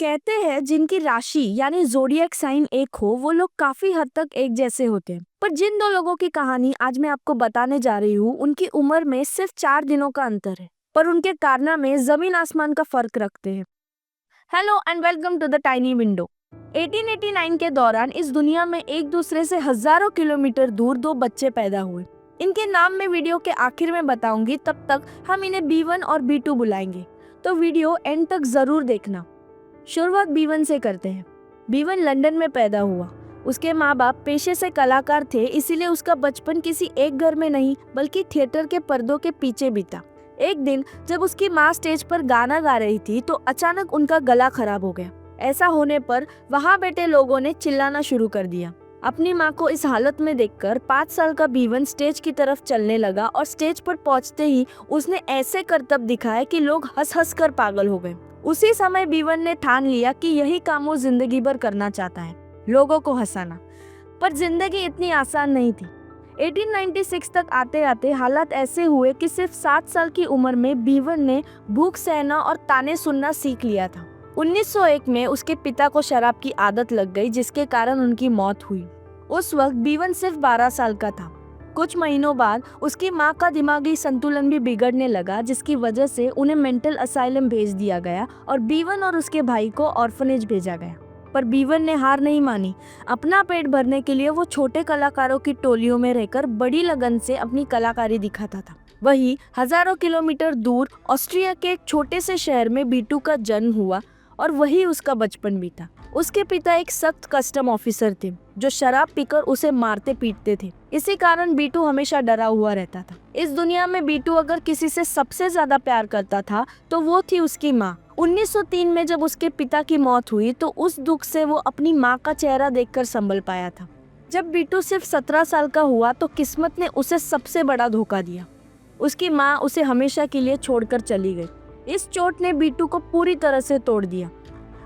कहते हैं जिनकी राशि यानी ज़ोडिएक साइन एक हो वो लोग काफी हद तक एक जैसे होते हैं। पर जिन दो लोगों की कहानी आज मैं आपको बताने जा रही हूँ उनकी उम्र में सिर्फ 4 दिनों का अंतर है, पर उनके कारनामे जमीन आसमान का फर्क रखते हैं। Hello and welcome to the tiny window. 1889 के दौरान इस दुनिया में एक दूसरे से हजारों किलोमीटर दूर दो बच्चे पैदा हुए। इनके नाम मैं वीडियो के आखिर में बताऊंगी, तब तक हम इन्हें B1 और B2 बुलाएंगे, तो वीडियो एंड तक जरूर देखना। शुरुआत B1 से करते हैं। B1 लंदन में पैदा हुआ। उसके माँ बाप पेशे से कलाकार थे, इसीलिए उसका बचपन किसी एक घर में नहीं बल्कि थिएटर के पर्दों के पीछे बीता। एक दिन जब उसकी माँ स्टेज पर गाना गा रही थी तो अचानक उनका गला खराब हो गया। ऐसा होने पर वहाँ बैठे लोगों ने चिल्लाना शुरू कर दिया। अपनी माँ को इस हालत में देखकर 5 साल का B1 स्टेज की तरफ चलने लगा और स्टेज पर पहुँचते ही उसने ऐसे करतब दिखाए कि लोग हंस हंस कर पागल हो गए। उसी समय B1 ने ठान लिया कि यही काम वो जिंदगी भर करना चाहता है, लोगों को हंसाना। पर जिंदगी इतनी आसान नहीं थी। 1896 तक आते आते हालात ऐसे हुए कि सिर्फ 7 साल की उम्र में B1 ने भूख सहना और ताने सुनना सीख लिया था। 1901 में उसके पिता को शराब की आदत लग गई, जिसके कारण उनकी मौत हुई। उस वक्त B1 सिर्फ 12 साल का था। कुछ महीनों बाद उसकी माँ का दिमागी संतुलन भी बिगड़ने लगा, जिसकी वजह से उन्हें मेंटल असाइलम भेज दिया गया और B1 और उसके भाई को ऑर्फनेज भेजा गया। पर B1 ने हार नहीं मानी। अपना पेट भरने के लिए वो छोटे कलाकारों की टोलियों में रहकर बड़ी लगन से अपनी कलाकारी दिखाता था। वही हजारों किलोमीटर दूर ऑस्ट्रिया के एक छोटे से शहर में B2 का जन्म हुआ और वही उसका बचपन बीता। उसके पिता एक सख्त कस्टम ऑफिसर थे जो शराब पीकर उसे मारते पीटते थे। इसी कारण B2 हमेशा डरा हुआ रहता था। इस दुनिया में B2 अगर किसी से सबसे ज्यादा प्यार करता था तो वो थी उसकी माँ। 1903 में जब उसके पिता की मौत हुई तो उस दुख से वो अपनी माँ का चेहरा देखकर संभल पाया था। जब B2 सिर्फ 17 साल का हुआ तो किस्मत ने उसे सबसे बड़ा धोखा दिया। उसकी माँ उसे हमेशा के लिए छोड़कर चली गई। इस चोट ने B2 को पूरी तरह से तोड़ दिया।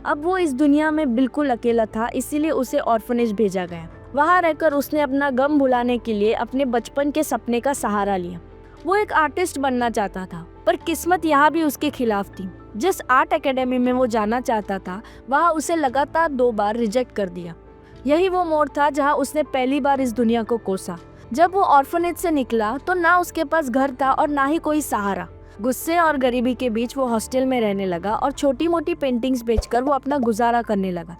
अब वो इस दुनिया में बिल्कुल अकेला था, इसीलिए उसे ऑर्फनेज भेजा गया। वहाँ रहकर उसने अपना गम भुलाने के लिए अपने बचपन के सपने का सहारा लिया। वो एक आर्टिस्ट बनना चाहता था, पर किस्मत यहाँ भी उसके खिलाफ थी। जिस आर्ट एकेडमी में वो जाना चाहता था वहाँ उसे लगातार 2 बार रिजेक्ट कर दिया। यही वो मोड़ था जहाँ उसने पहली बार इस दुनिया को कोसा। जब वो ऑर्फनेज से निकला तो ना उसके पास घर था और ना ही कोई सहारा। गुस्से और गरीबी के बीच वो हॉस्टल में रहने लगा और छोटी मोटी पेंटिंग्स बेचकर वो अपना गुजारा करने लगा।